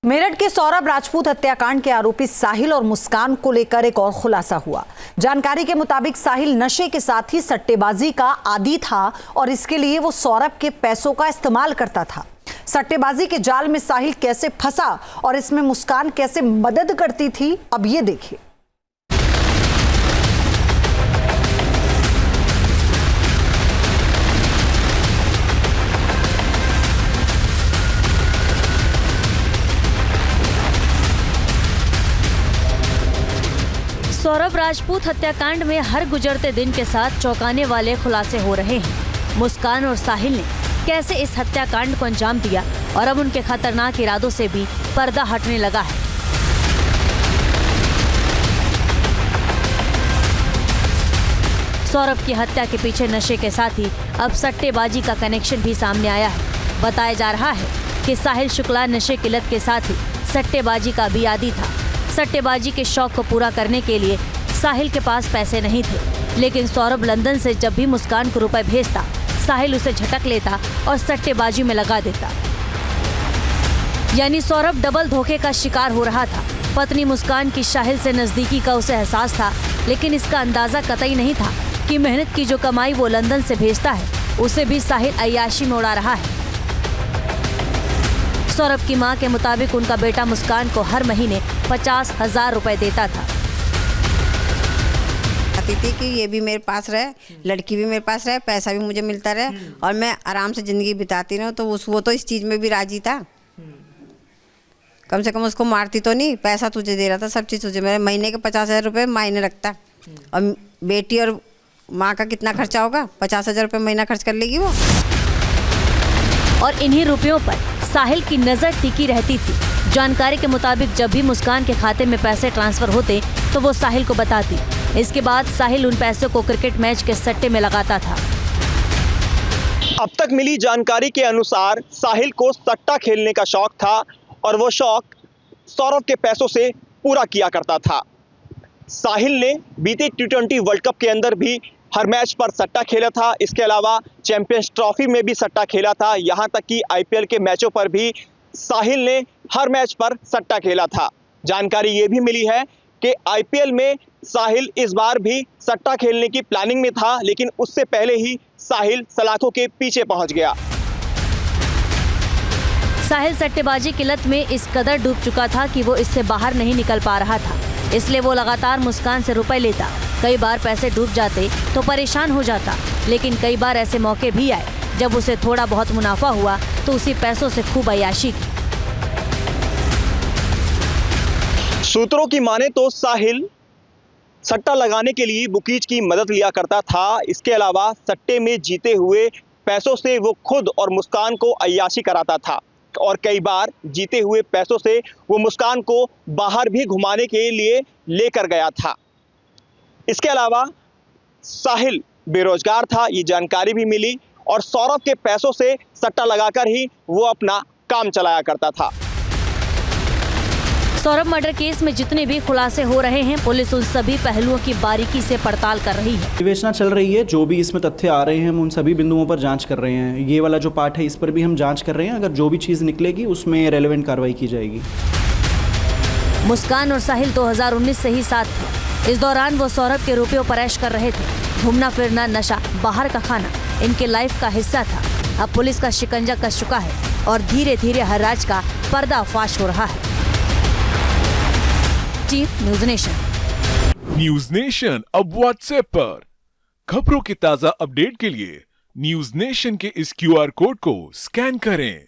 मेरठ के सौरभ राजपूत हत्याकांड के आरोपी साहिल और मुस्कान को लेकर एक और खुलासा हुआ। जानकारी के मुताबिक साहिल नशे के साथ ही सट्टेबाजी का आदी था और इसके लिए वो सौरभ के पैसों का इस्तेमाल करता था। सट्टेबाजी के जाल में साहिल कैसे फंसा और इसमें मुस्कान कैसे मदद करती थी, अब ये देखिए। सौरभ राजपूत हत्याकांड में हर गुजरते दिन के साथ चौंकाने वाले खुलासे हो रहे हैं। मुस्कान और साहिल ने कैसे इस हत्याकांड को अंजाम दिया और अब उनके खतरनाक इरादों से भी पर्दा हटने लगा है। सौरभ की हत्या के पीछे नशे के साथ ही अब सट्टेबाजी का कनेक्शन भी सामने आया है। बताया जा रहा है कि साहिल शुक्ला नशे की लत के साथ ही सट्टेबाजी का भी आदी था। सट्टेबाजी के शौक को पूरा करने के लिए साहिल के पास पैसे नहीं थे, लेकिन सौरभ लंदन से जब भी मुस्कान को रुपए भेजता, साहिल उसे झटक लेता और सट्टेबाजी में लगा देता। यानी सौरभ डबल धोखे का शिकार हो रहा था। पत्नी मुस्कान की साहिल से नजदीकी का उसे एहसास था, लेकिन इसका अंदाजा कतई नहीं था कि मेहनत की जो कमाई वो लंदन से भेजता है, उसे भी साहिल अय्याशी में उड़ा रहा है। सौरभ की मां के मुताबिक उनका बेटा मुस्कान को हर महीने 50,000 रुपए देता था। चाहती थी कि ये भी मेरे पास रहे, लड़की भी मेरे पास रहे, पैसा भी मुझे मिलता रहे और मैं आराम से जिंदगी बिताती रहूं। तो वो तो इस चीज में भी राजी था। कम से कम उसको मारती तो नहीं, पैसा तुझे दे रहा था, सब चीज तुझे। मेरे महीने के 50,000 रुपये मायने रखता। और बेटी और माँ का कितना खर्चा होगा, 50,000 रुपये महीना खर्च कर लेगी वो। और इन्हीं रुपयों पर साहिल की नजर टिकी रहती थी। जानकारी के मुताबिक जब भी मुस्कान के खाते में पैसे ट्रांसफर होते तो वो साहिल को बताती। इसके बाद साहिल उन पैसों को क्रिकेट मैच के सट्टे में लगाता था। अब तक मिली जानकारी के अनुसार साहिल को सट्टा खेलने का शौक था और वो शौक सौरभ के पैसों से पूरा किया करता था। साहिल ने बीते T20 वर्ल्ड कप के अंदर भी हर मैच पर सट्टा खेला था। इसके अलावा चैंपियंस ट्रॉफी में भी सट्टा खेला था। यहाँ तक कि IPL के मैचों पर भी साहिल ने हर मैच पर सट्टा खेला था। जानकारी ये भी मिली है कि IPL में साहिल इस बार भी सट्टा खेलने की प्लानिंग में था, लेकिन उससे पहले ही साहिल सलाखों के पीछे पहुंच गया। साहिल सट्टेबाजी की लत में इस कदर डूब चुका था कि वो इससे बाहर नहीं निकल पा रहा था। इसलिए वो लगातार मुस्कान से रुपए लेता। कई बार पैसे डूब जाते तो परेशान हो जाता, लेकिन कई बार ऐसे मौके भी आए जब उसे थोड़ा बहुत मुनाफा हुआ तो उसी पैसों से खूब अय्याशी की। सूत्रों की माने तो साहिल सट्टा लगाने के लिए बुकीज की मदद लिया करता था। इसके अलावा सट्टे में जीते हुए पैसों से वो खुद और मुस्कान को अय्याशी कराता था और कई बार जीते हुए पैसों से वो मुस्कान को बाहर भी घुमाने के लिए लेकर गया था। इसके अलावा साहिल बेरोजगार था, ये जानकारी भी मिली और सौरभ के पैसों से सट्टा लगाकर ही वो अपना काम चलाया करता था। सौरभ मर्डर केस में जितने भी खुलासे हो रहे हैं, पुलिस उन सभी पहलुओं की बारीकी से पड़ताल कर रही है। विवेचना चल रही है। जो भी इसमें तथ्य आ रहे हैं हम उन सभी बिंदुओं पर जांच कर रहे हैं। ये वाला जो पार्ट है इस पर भी हम जांच कर रहे हैं। अगर जो भी चीज़ निकलेगी उसमें रेलेवेंट कार्रवाई की जाएगी। मुस्कान और साहिल 2019 से ही साथ थे। इस दौरान वो सौरभ के रुपयों पर ऐश कर रहे थे। घूमना फिरना, नशा, बाहर का खाना इनके लाइफ का हिस्सा था। अब पुलिस का शिकंजा कस चुका है और धीरे धीरे हर राज का पर्दाफाश हो रहा है। News nation. न्यूज़ नेशन अब व्हाट्सएप पर। खबरों के ताजा अपडेट के लिए न्यूज़ नेशन के इस QR कोड को स्कैन करें।